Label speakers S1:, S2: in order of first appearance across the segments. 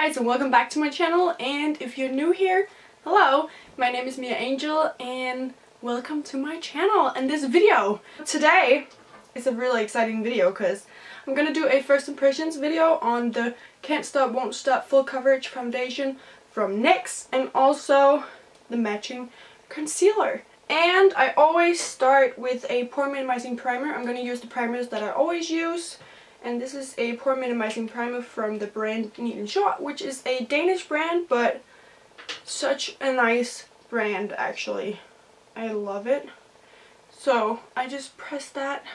S1: guys, and welcome back to my channel. And if you're new here, hello, my name is Angel and welcome to my channel and this video. Today is a really exciting video because I'm gonna do a first impressions video on the Can't Stop Won't Stop full coverage foundation from NYX and also the matching concealer. And I always start with a pore minimizing primer. I'm gonna use the primers that I always use. And this is a pore minimizing primer from the brand NYX, which is a Danish brand, but such a nice brand actually. I love it. So I just press that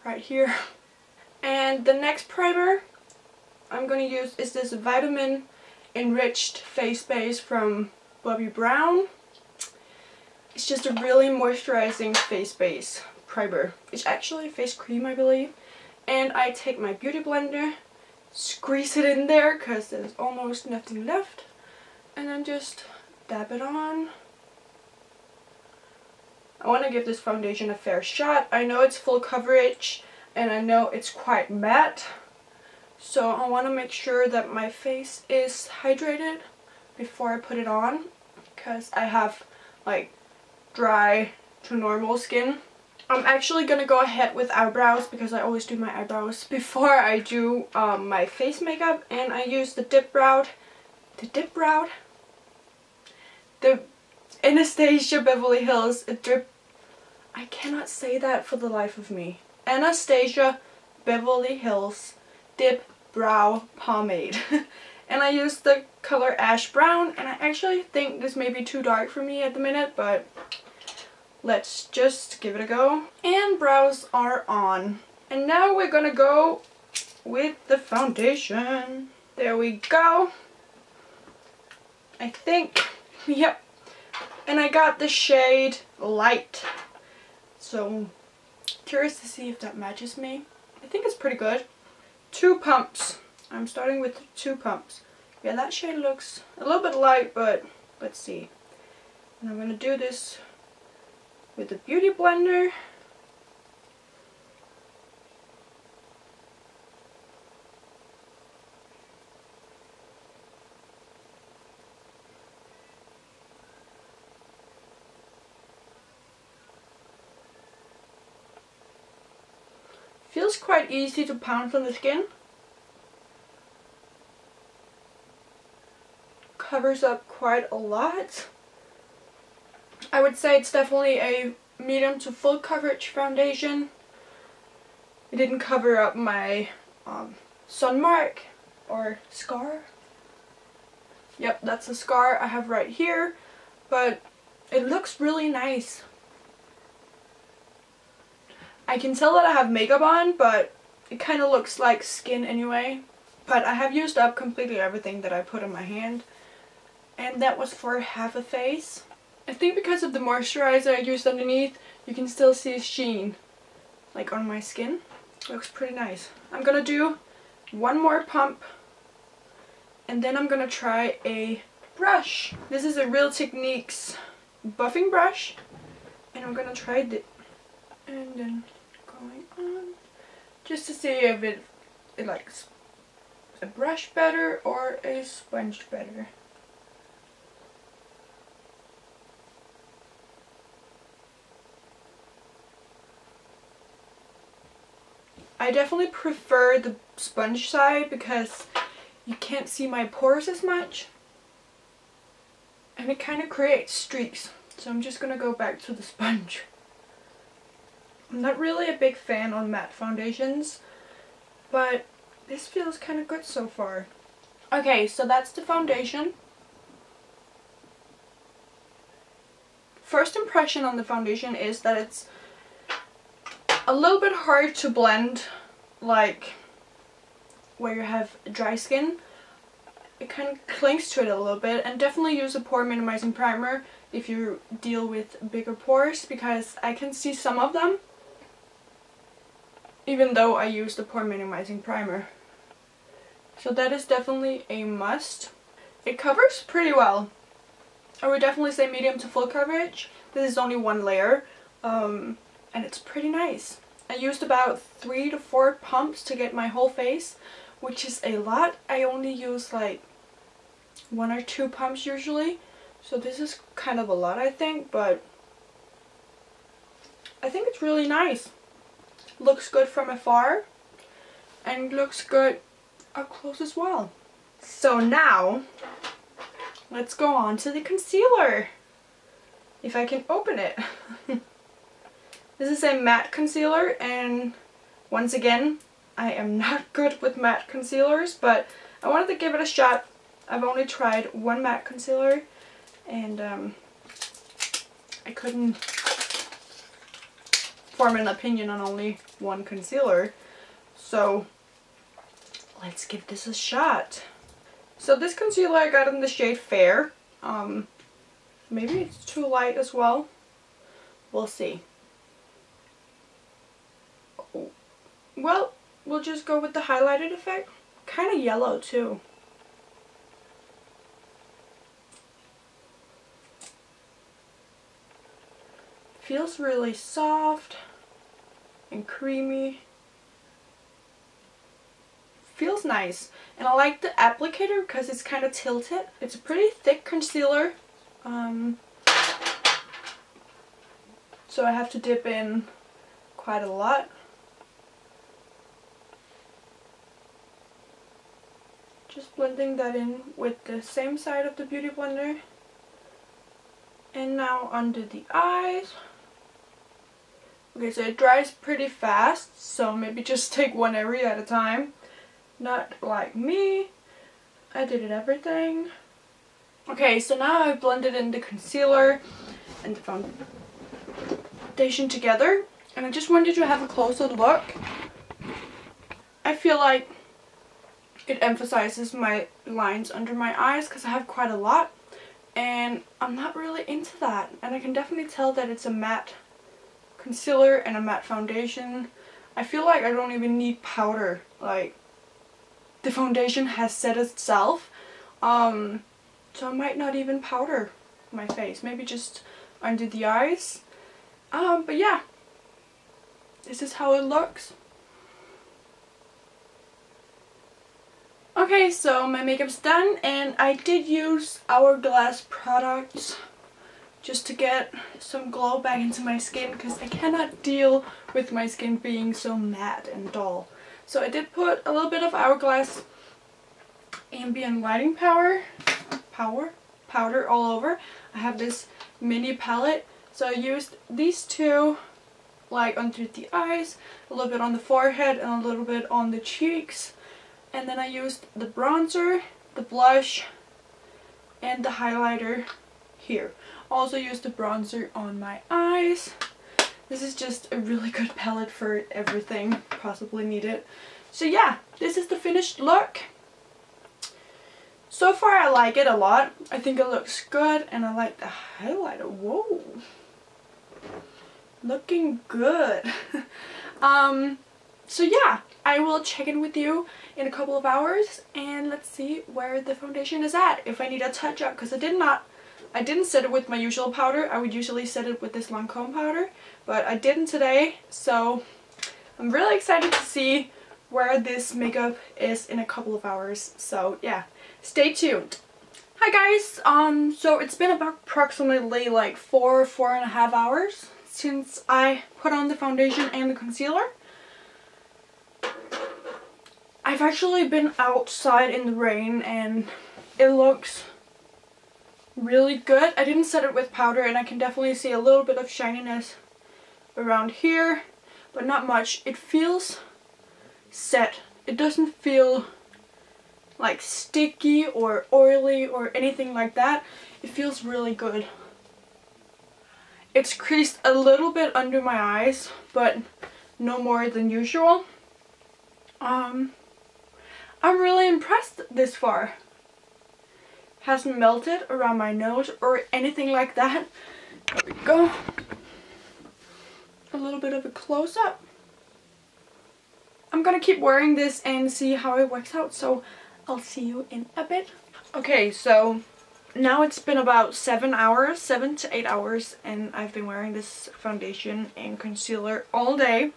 S1: right here. And the next primer I'm going to use is this vitamin enriched face base from Bobbi Brown. It's just a really moisturizing face base primer. It's actually a face cream, I believe. And I take my beauty blender, squeeze it in there because there's almost nothing left, and then just dab it on. I want to give this foundation a fair shot. I know it's full coverage and I know it's quite matte, so I want to make sure that my face is hydrated before I put it on because I have like dry to normal skin. I'm actually gonna go ahead with eyebrows because I always do my eyebrows before I do my face makeup, and I use the Anastasia Beverly Hills I cannot say that for the life of me. Anastasia Beverly Hills Dip Brow Pomade. And I use the color Ash Brown, and I actually think this may be too dark for me at the minute, but let's just give it a go. And brows are on. And now we're gonna go with the foundation. There we go. I think, yep. And I got the shade Light. So, curious to see if that matches me. I think it's pretty good. 2 pumps. I'm starting with 2 pumps. Yeah, that shade looks a little bit light, but let's see. And I'm gonna do this with the beauty blender. Feels quite easy to pounce on the skin. Covers up quite a lot. I would say it's definitely a medium to full coverage foundation. It didn't cover up my sun mark or scar. Yep, that's a scar I have right here, but it looks really nice. I can tell that I have makeup on, but it kind of looks like skin anyway. But I have used up completely everything that I put on my hand, and that was for half a face. I think because of the moisturizer I used underneath, you can still see a sheen like on my skin. Looks pretty nice. I'm gonna do one more pump and then I'm gonna try a brush. This is a Real Techniques buffing brush, and I'm gonna try it and then going on just to see if it likes a brush better or a sponge better. I definitely prefer the sponge side because you can't see my pores as much and it kind of creates streaks, so I'm just gonna go back to the sponge. I'm not really a big fan on matte foundations, but this feels kind of good so far. Okay, so that's the foundation. First impression on the foundation is that it's a little bit hard to blend, like where you have dry skin. It kind of clings to it a little bit, and definitely use a pore minimizing primer if you deal with bigger pores, because I can see some of them even though I use the pore minimizing primer. So that is definitely a must. It covers pretty well. I would definitely say medium to full coverage. This is only 1 layer. And it's pretty nice. I used about 3 to 4 pumps to get my whole face, which is a lot. I only use like 1 or 2 pumps usually, so this is kind of a lot, I think, but I think it's really nice. Looks good from afar and looks good up close as well. So now let's go on to the concealer, if I can open it. This is a matte concealer, and once again, I am not good with matte concealers, but I wanted to give it a shot. I've only tried one matte concealer, and I couldn't form an opinion on only one concealer, so let's give this a shot. So this concealer I got in the shade Fair. Maybe it's too light as well. We'll see. Well, we'll just go with the highlighted effect. Kind of yellow too. Feels really soft and creamy. Feels nice, and I like the applicator because it's kind of tilted. It's a pretty thick concealer, so I have to dip in quite a lot. Just blending that in with the same side of the Beauty Blender. And now under the eyes. Okay, so it dries pretty fast, so maybe just take one area at a time. Not like me. I did it everything. Okay, so now I've blended in the concealer and the foundation together, and I just wanted to have a closer look. I feel like it emphasizes my lines under my eyes because I have quite a lot, and I'm not really into that. And I can definitely tell that it's a matte concealer and a matte foundation. I feel like I don't even need powder. Like, the foundation has set itself, so I might not even powder my face. Maybe just under the eyes. But yeah, this is how it looks. Okay, so my makeup's done, and I did use Hourglass products just to get some glow back into my skin, because I cannot deal with my skin being so matte and dull. So I did put a little bit of Hourglass ambient lighting powder all over. I have this mini palette, so I used these two like under the eyes, a little bit on the forehead, and a little bit on the cheeks. And then I used the bronzer, the blush, and the highlighter here. Also used the bronzer on my eyes. This is just a really good palette for everything possibly needed. So yeah, this is the finished look. So far I like it a lot. I think it looks good, and I like the highlighter. Whoa. Looking good. So yeah, I will check in with you in a couple of hours, and let's see where the foundation is at. If I need a touch up, because I didn't set it with my usual powder. I would usually set it with this Lancome powder, but I didn't today. So I'm really excited to see where this makeup is in a couple of hours. So yeah, stay tuned. Hi guys, so it's been about approximately like 4.5 hours since I put on the foundation and the concealer. I've actually been outside in the rain, and it looks really good. I didn't set it with powder, and I can definitely see a little bit of shininess around here, but not much. It feels set. It doesn't feel like sticky or oily or anything like that. It feels really good. It's creased a little bit under my eyes, but no more than usual. I'm really impressed this far. Hasn't melted around my nose or anything like that. There we go. A little bit of a close-up. I'm gonna keep wearing this and see how it works out, so I'll see you in a bit. Okay, so now it's been about 7 to 8 hours, and I've been wearing this foundation and concealer all day,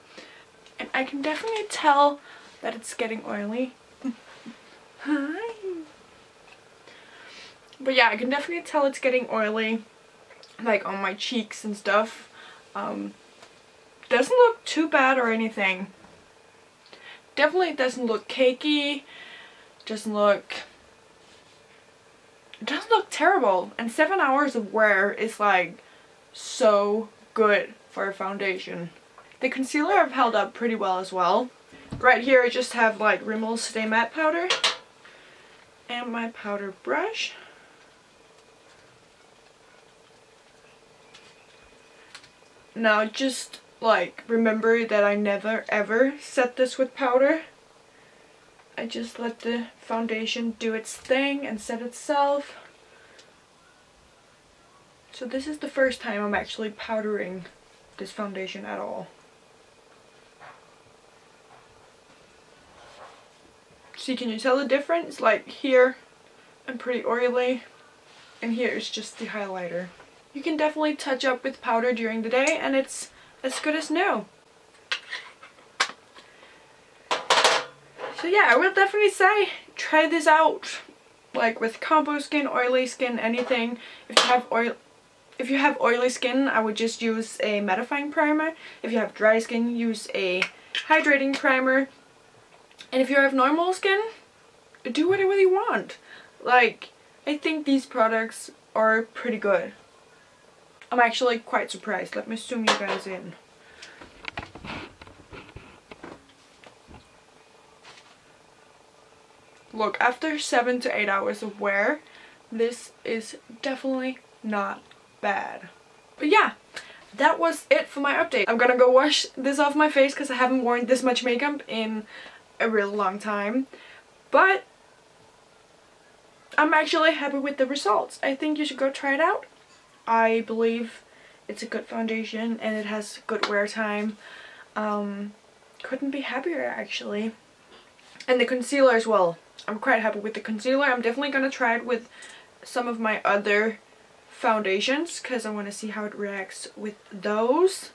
S1: and I can definitely tell that it's getting oily. But yeah, I can definitely tell it's getting oily, like on my cheeks and stuff. Doesn't look too bad or anything. Definitely doesn't look cakey. Doesn't look terrible. And 7 hours of wear is like so good for a foundation. The concealer I've held up pretty well as well. Right here I just have like Rimmel Stay Matte powder and my powder brush. Now just like remember that I never ever set this with powder. I just let the foundation do its thing and set itself. So this is the first time I'm actually powdering this foundation at all. See, can you tell the difference? Like here I'm pretty oily and here is just the highlighter. You can definitely touch up with powder during the day and it's as good as new. So yeah, I will definitely say try this out, like with combo skin, oily skin, anything. If you have oily skin, I would just use a mattifying primer. If you have dry skin, use a hydrating primer. And if you have normal skin, do whatever you want. Like, I think these products are pretty good. I'm actually quite surprised. Let me zoom you guys in. Look, after 7 to 8 hours of wear, this is definitely not bad. But yeah, that was it for my update. I'm gonna go wash this off my face because I haven't worn this much makeup in a real long time. But I'm actually happy with the results. I think you should go try it out. I believe it's a good foundation and it has good wear time. Couldn't be happier actually. And the concealer as well. I'm quite happy with the concealer. I'm definitely gonna try it with some of my other foundations because I want to see how it reacts with those.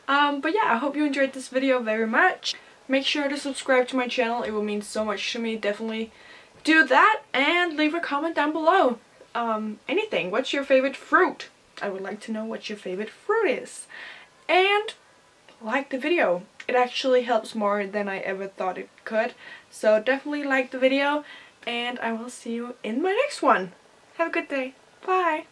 S1: But yeah, I hope you enjoyed this video very much. Make sure to subscribe to my channel. It will mean so much to me. Definitely do that and leave a comment down below. Anything. What's your favorite fruit? I would like to know what your favorite fruit is. And like the video. It actually helps more than I ever thought it could. So definitely like the video and I will see you in my next one. Have a good day. Bye.